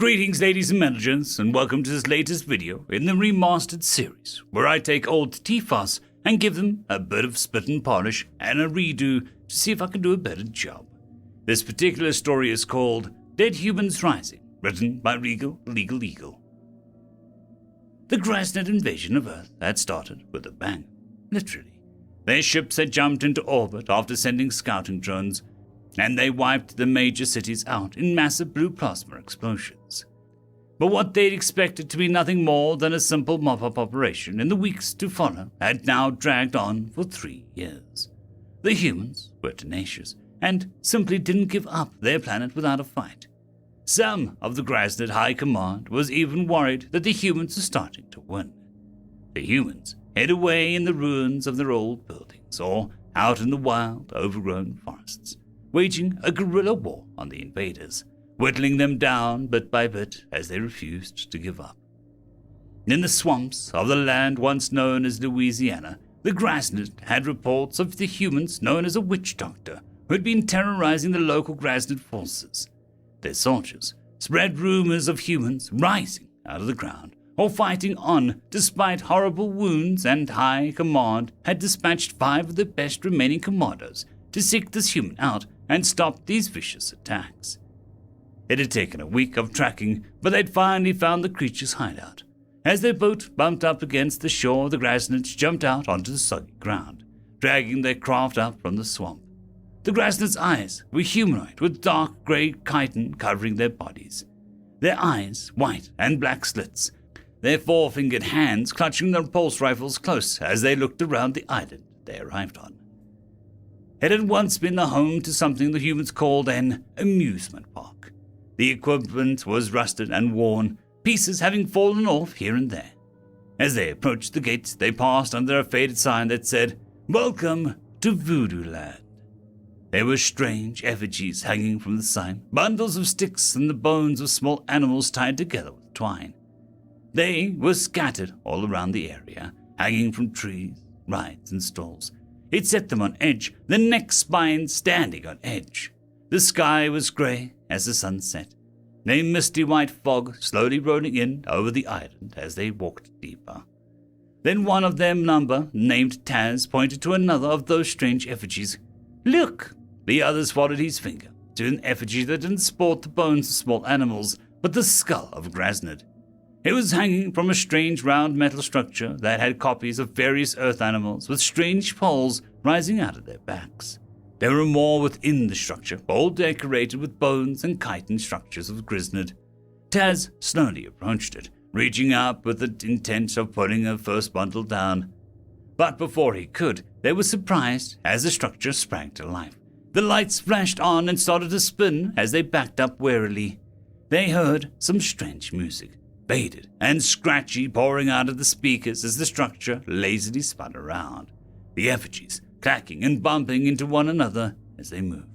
Greetings, ladies and managers, and welcome to this latest video in the remastered series, where I take old TFOS and give them a bit of spit and polish and a redo to see if I can do a better job. This particular story is called Dead Humans Rising, written by RegalLegalEagle. The Grasnet invasion of Earth had started with a bang, literally. Their ships had jumped into orbit after sending scouting drones, and they wiped the major cities out in massive blue plasma explosions. But what they'd expected to be nothing more than a simple mop-up operation in the weeks to follow had now dragged on for 3 years. The humans were tenacious and simply didn't give up their planet without a fight. Some of the Grasnet High Command was even worried that the humans were starting to win. The humans hid away in the ruins of their old buildings or out in the wild, overgrown forests, waging a guerrilla war on the invaders, whittling them down bit by bit as they refused to give up. In the swamps of the land once known as Louisiana, the Grasnet had reports of the humans known as a witch doctor who had been terrorizing the local Grasnet forces. Their soldiers spread rumors of humans rising out of the ground or fighting on despite horrible wounds, and High Command had dispatched 5 of the best remaining commandos to seek this human out and stop these vicious attacks. It had taken a week of tracking, but they'd finally found the creature's hideout. As their boat bumped up against the shore, the Grasnets jumped out onto the soggy ground, dragging their craft up from the swamp. The Grasnets' eyes were humanoid, with dark grey chitin covering their bodies. Their eyes white and black slits, their 4-fingered hands clutching their pulse rifles close as they looked around the island they arrived on. It had once been the home to something the humans called an amusement park. The equipment was rusted and worn, pieces having fallen off here and there. As they approached the gates, they passed under a faded sign that said, "Welcome to Voodoo Land." There were strange effigies hanging from the sign, bundles of sticks and the bones of small animals tied together with twine. They were scattered all around the area, hanging from trees, rides, and stalls. It set them on edge, the neck spine standing on edge. The sky was grey as the sun set, a misty white fog slowly rolling in over the island as they walked deeper. Then one of them named Taz, pointed to another of those strange effigies. "Look!" The others followed his finger to an effigy that didn't sport the bones of small animals, but the skull of a Grasnet. It was hanging from a strange round metal structure that had copies of various earth animals with strange poles rising out of their backs. There were more within the structure, all decorated with bones and chitin structures of Grasnet. Taz slowly approached it, reaching up with the intent of putting her first bundle down. But before he could, they were surprised as the structure sprang to life. The lights flashed on and started to spin as they backed up warily. They heard some strange music, faded and scratchy, pouring out of the speakers as the structure lazily spun around, the effigies clacking and bumping into one another as they moved.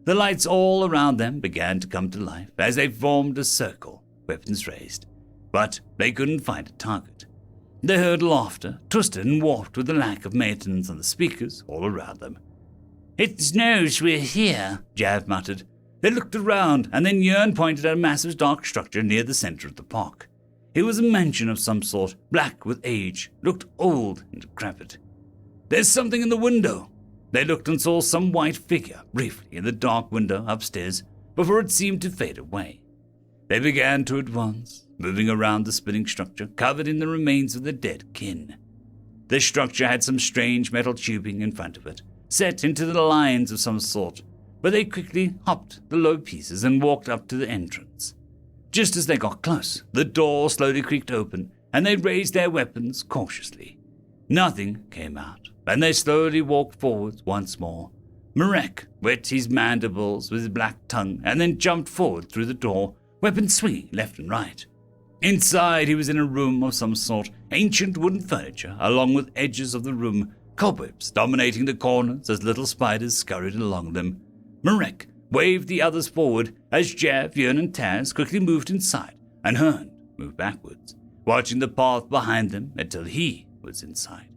The lights all around them began to come to life as they formed a circle, weapons raised, but they couldn't find a target. They heard laughter, twisted and warped with the lack of maintenance on the speakers all around them. "It knows we're here," Jav muttered. They looked around, and then Yearn pointed at a massive dark structure near the center of the park. It was a mansion of some sort, black with age, looked old and decrepit. "There's something in the window." They looked and saw some white figure briefly in the dark window upstairs before it seemed to fade away. They began to advance, moving around the spinning structure covered in the remains of their dead kin. The structure had some strange metal tubing in front of it, set into the lines of some sort, but they quickly hopped the low pieces and walked up to the entrance. Just as they got close, the door slowly creaked open, and they raised their weapons cautiously. Nothing came out, and they slowly walked forward once more. Marek wet his mandibles with his black tongue and then jumped forward through the door, weapons swinging left and right. Inside, he was in a room of some sort, ancient wooden furniture along with edges of the room, cobwebs dominating the corners as little spiders scurried along them. Marek waved the others forward as Jav, Yearn, and Taz quickly moved inside, and Hearn moved backwards, watching the path behind them until he was inside.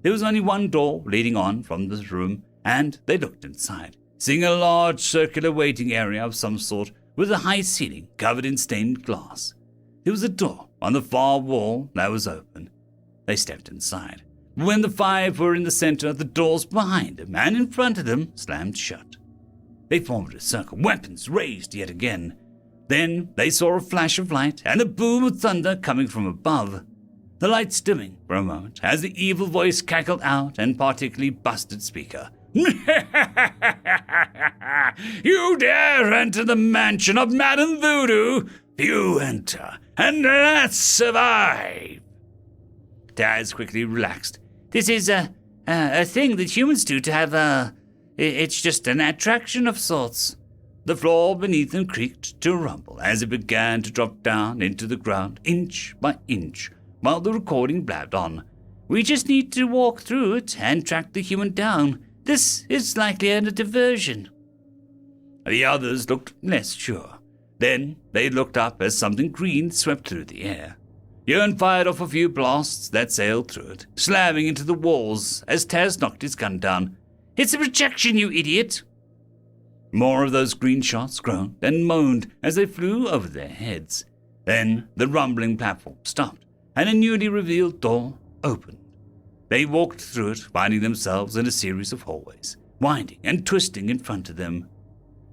There was only one door leading on from this room, and they looked inside, seeing a large circular waiting area of some sort with a high ceiling covered in stained glass. There was a door on the far wall that was open. They stepped inside. But when the five were in the center, the doors behind them and in front of them slammed shut. They formed a circle, weapons raised yet again. Then they saw a flash of light and a boom of thunder coming from above. The lights dimming for a moment as the evil voice cackled out and particularly busted speaker. You dare enter the mansion of Madame Voodoo? You enter, and let's survive. Taz quickly relaxed. This is a thing that humans do to have it's just an attraction of sorts. The floor beneath them creaked to a rumble as it began to drop down into the ground inch by inch, while the recording blabbed on. We just need to walk through it and track the human down. This is likely a diversion. The others looked less sure. Then they looked up as something green swept through the air. Jörn fired off a few blasts that sailed through it, slamming into the walls as Taz knocked his gun down. It's a projection, you idiot! More of those green shots groaned and moaned as they flew over their heads. Then the rumbling platform stopped, and a newly revealed door opened. They walked through it, finding themselves in a series of hallways, winding and twisting in front of them.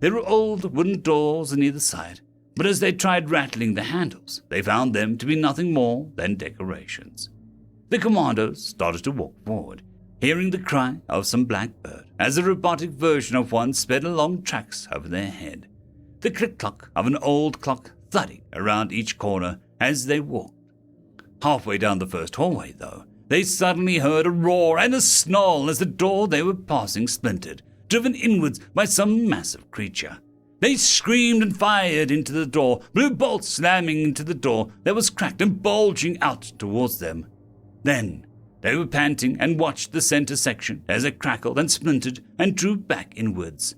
There were old wooden doors on either side, but as they tried rattling the handles, they found them to be nothing more than decorations. The commandos started to walk forward, hearing the cry of some black bird as a robotic version of one sped along tracks over their head. The click-clock of an old clock thudding around each corner as they walked. Halfway down the first hallway, though, they suddenly heard a roar and a snarl as the door they were passing splintered, driven inwards by some massive creature. They screamed and fired into the door, blue bolts slamming into the door that was cracked and bulging out towards them. Then they were panting and watched the center section as it crackled and splintered and drew back inwards,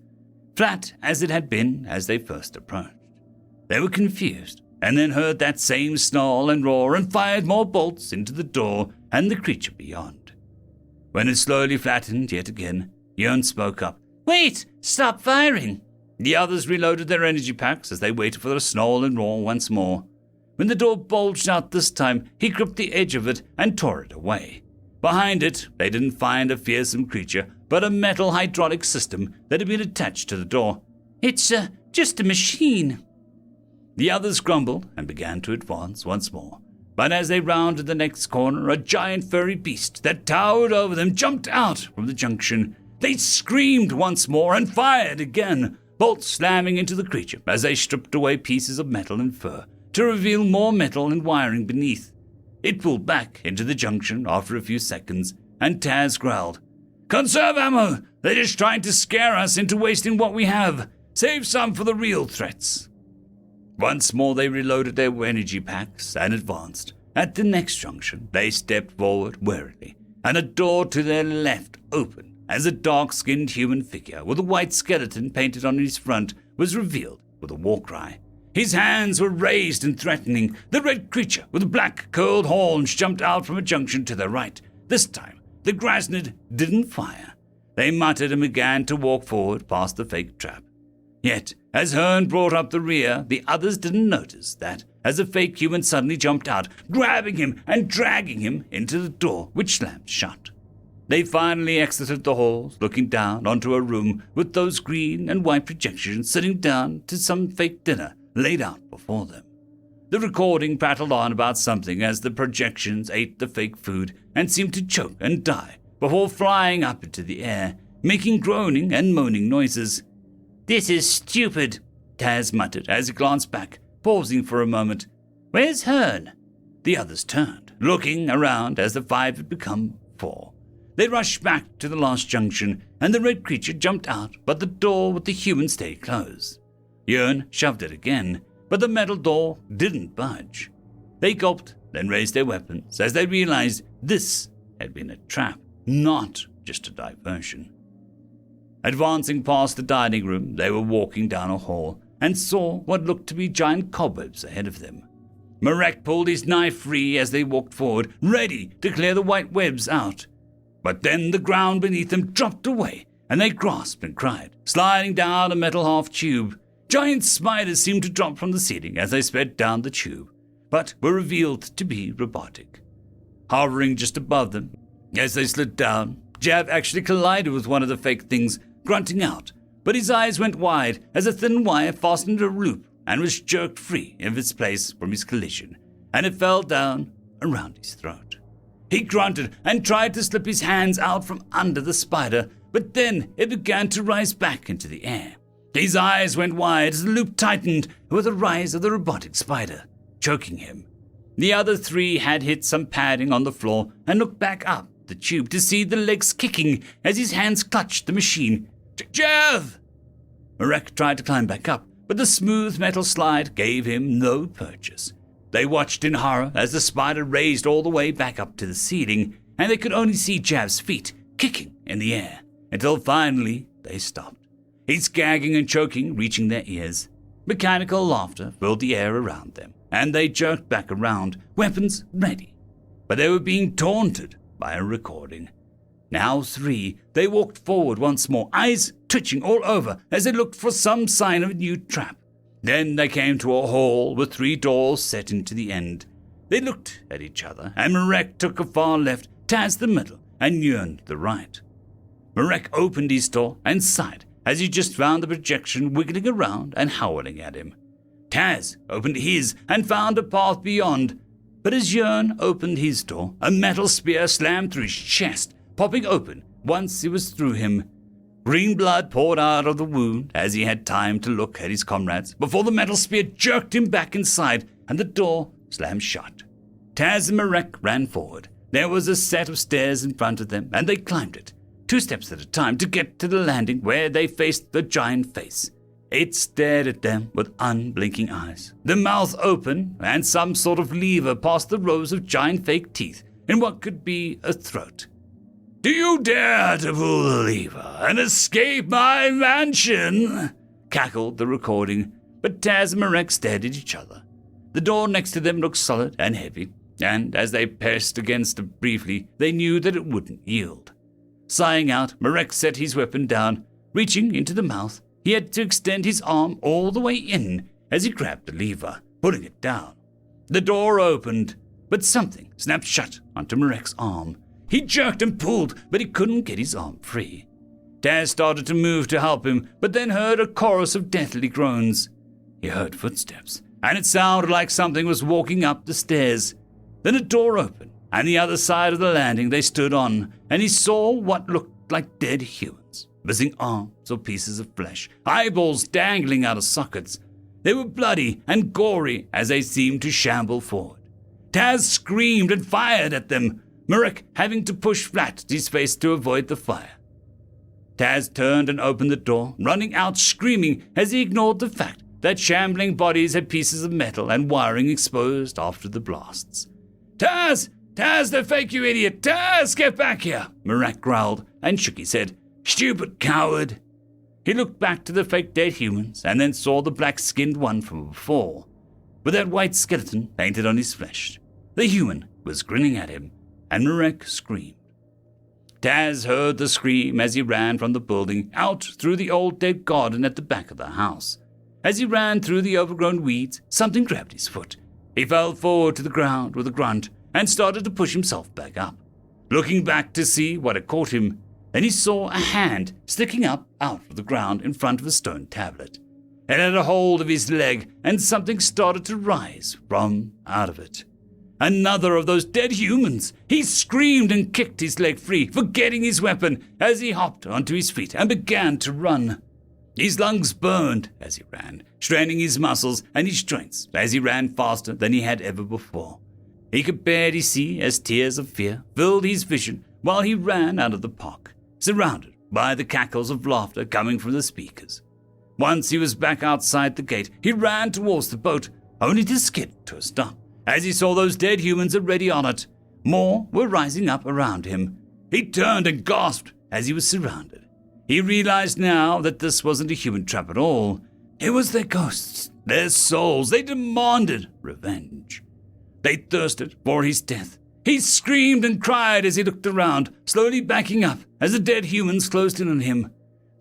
flat as it had been as they first approached. They were confused, and then heard that same snarl and roar and fired more bolts into the door and the creature beyond. When it slowly flattened yet again, Jörn spoke up. Wait! Stop firing! The others reloaded their energy packs as they waited for the snarl and roar once more. When the door bulged out this time, he gripped the edge of it and tore it away. Behind it, they didn't find a fearsome creature, but a metal hydraulic system that had been attached to the door. It's just a machine. The others grumbled and began to advance once more. But as they rounded the next corner, a giant furry beast that towered over them jumped out from the junction. They screamed once more and fired again, bolts slamming into the creature as they stripped away pieces of metal and fur to reveal more metal and wiring beneath. It pulled back into the junction after a few seconds, and Taz growled, Conserve ammo! They're just trying to scare us into wasting what we have. Save some for the real threats. Once more they reloaded their energy packs and advanced. At the next junction, they stepped forward warily, and a door to their left opened as a dark-skinned human figure with a white skeleton painted on his front was revealed with a war cry. His hands were raised and threatening. The red creature with black curled horns jumped out from a junction to their right. This time, the Grasnid didn't fire. They muttered and began to walk forward past the fake trap. Yet, as Hearn brought up the rear, the others didn't notice that as a fake human suddenly jumped out, grabbing him and dragging him into the door, which slammed shut. They finally exited the halls, looking down onto a room with those green and white projections sitting down to some fake dinner laid out before them. The recording prattled on about something as the projections ate the fake food and seemed to choke and die before flying up into the air, making groaning and moaning noises. This is stupid, Taz muttered as he glanced back, pausing for a moment. Where's Hearn? The others turned, looking around as the five had become four. They rushed back to the last junction, and the red creature jumped out, but the door with the human stayed closed. Jörn shoved it again, but the metal door didn't budge. They gulped, then raised their weapons as they realized this had been a trap, not just a diversion. Advancing past the dining room, they were walking down a hall and saw what looked to be giant cobwebs ahead of them. Marek pulled his knife free as they walked forward, ready to clear the white webs out. But then the ground beneath them dropped away, and they grasped and cried, sliding down a metal half-tube. Giant spiders seemed to drop from the ceiling as they sped down the tube, but were revealed to be robotic. Hovering just above them, as they slid down, Jav actually collided with one of the fake things, grunting out, but his eyes went wide as a thin wire fastened a loop and was jerked free of its place from his collision, and it fell down around his throat. He grunted and tried to slip his hands out from under the spider, but then it began to rise back into the air. His eyes went wide as the loop tightened with the rise of the robotic spider, choking him. The other three had hit some padding on the floor and looked back up the tube to see the legs kicking as his hands clutched the machine. Jav! Marek tried to climb back up, but the smooth metal slide gave him no purchase. They watched in horror as the spider raised all the way back up to the ceiling, and they could only see Jav's feet kicking in the air, until finally they stopped. His gagging and choking reaching their ears. Mechanical laughter filled the air around them, and they jerked back around, weapons ready. But they were being taunted by a recording. Now three, they walked forward once more, eyes twitching all over as they looked for some sign of a new trap. Then they came to a hall with 3 doors set into the end. They looked at each other, and Marek took a far left, Taz the middle, and Yearn the right. Marek opened his door and sighed as he just found the projection wiggling around and howling at him. Taz opened his and found a path beyond, but as Yearn opened his door, a metal spear slammed through his chest, popping open once it was through him. Green blood poured out of the wound as he had time to look at his comrades before the metal spear jerked him back inside and the door slammed shut. Taz and Marek ran forward. There was a set of stairs in front of them, and they climbed it, 2 steps at a time, to get to the landing where they faced the giant face. It stared at them with unblinking eyes, the mouth open, and some sort of lever past the rows of giant fake teeth in what could be a throat. "Do you dare to pull the lever and escape my mansion?" cackled the recording, but Taz and Marek stared at each other. The door next to them looked solid and heavy, and as they pressed against it briefly, they knew that it wouldn't yield. Sighing out, Marek set his weapon down. Reaching into the mouth, he had to extend his arm all the way in as he grabbed the lever, pulling it down. The door opened, but something snapped shut onto Marek's arm. He jerked and pulled, but he couldn't get his arm free. Taz started to move to help him, but then heard a chorus of deathly groans. He heard footsteps, and it sounded like something was walking up the stairs. Then a door opened, and the other side of the landing they stood on, and he saw what looked like dead humans, missing arms or pieces of flesh, eyeballs dangling out of sockets. They were bloody and gory as they seemed to shamble forward. Taz screamed and fired at them, Marek having to push flat his face to avoid the fire. Taz turned and opened the door, running out screaming as he ignored the fact that shambling bodies had pieces of metal and wiring exposed after the blasts. "Taz! Taz, they're fake, you idiot! Taz, get back here!" Marek growled and shook his head. "Stupid coward!" He looked back to the fake dead humans and then saw the black-skinned one from before, with that white skeleton painted on his flesh. The human was grinning at him, and Marek screamed. Taz heard the scream as he ran from the building out through the old dead garden at the back of the house. As he ran through the overgrown weeds, something grabbed his foot. He fell forward to the ground with a grunt and started to push himself back up, looking back to see what had caught him. Then he saw a hand sticking up out of the ground in front of a stone tablet. It had a hold of his leg, and something started to rise from out of it. Another of those dead humans! He screamed and kicked his leg free, forgetting his weapon, as he hopped onto his feet and began to run. His lungs burned as he ran, straining his muscles and his joints as he ran faster than he had ever before. He could barely see as tears of fear filled his vision while he ran out of the park, surrounded by the cackles of laughter coming from the speakers. Once he was back outside the gate, he ran towards the boat, only to skid to a stop as he saw those dead humans already on it. More were rising up around him. He turned and gasped as he was surrounded. He realized now that this wasn't a human trap at all. It was their ghosts, their souls. They demanded revenge. They thirsted for his death. He screamed and cried as he looked around, slowly backing up as the dead humans closed in on him.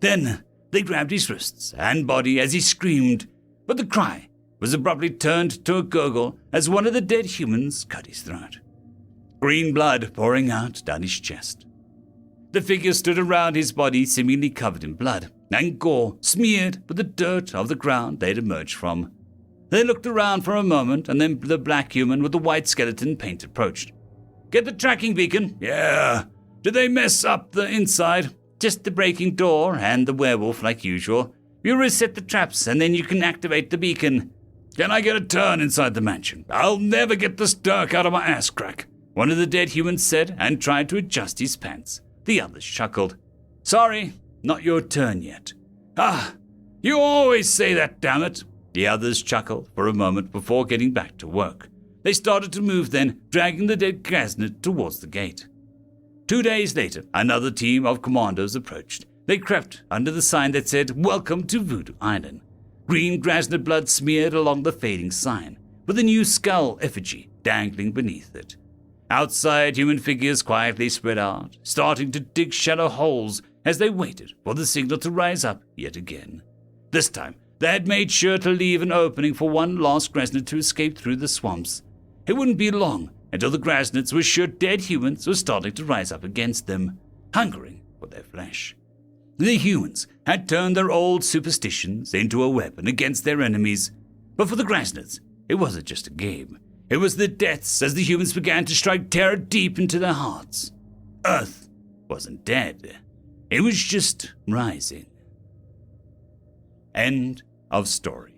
Then They grabbed his wrists and body as he screamed, but the cry was abruptly turned to a gurgle as one of the dead humans cut his throat. Green blood pouring out down his chest. The figure stood around his body seemingly covered in blood and gore smeared with the dirt of the ground they'd emerged from. They looked around for a moment, and then the black human with the white skeleton paint approached. "Get the tracking beacon." "Yeah." "Did they mess up the inside?" "Just the breaking door and the werewolf like usual. You reset the traps and then you can activate the beacon." "Can I get a turn inside the mansion? I'll never get this dirk out of my ass crack," one of the dead humans said and tried to adjust his pants. The others chuckled. "Sorry, not your turn yet." "Ah, you always say that, damn it." The others chuckled for a moment before getting back to work. They started to move then, dragging the dead Krasnit towards the gate. 2 days later, another team of commandos approached. They crept under the sign that said, "Welcome to Voodoo Island." Green Krasnit blood smeared along the fading sign, with a new skull effigy dangling beneath it. Outside, human figures quietly spread out, starting to dig shallow holes as they waited for the signal to rise up yet again. This time, they had made sure to leave an opening for one last Krasnit to escape through the swamps. It wouldn't be long until the Krasnits were sure dead humans were starting to rise up against them, hungering for their flesh. The humans had turned their old superstitions into a weapon against their enemies, but for the Krasnits, it wasn't just a game. It was the deaths as the humans began to strike terror deep into their hearts. Earth wasn't dead. It was just rising. End of story.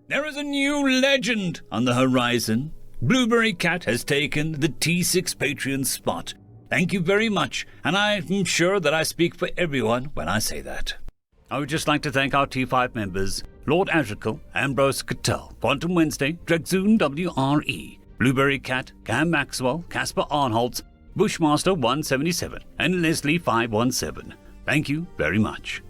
There is a new legend on the horizon. Blueberry Cat has taken the T6 Patreon spot. Thank you very much, and I'm sure that I speak for everyone when I say that. I would just like to thank our T5 members, Lord Azrael, Ambrose Cattell, Quantum Wednesday, Drexoon WRE, Blueberry Cat, Cam Maxwell, Casper Arnholtz, Bushmaster 177, and Leslie 517. Thank you very much.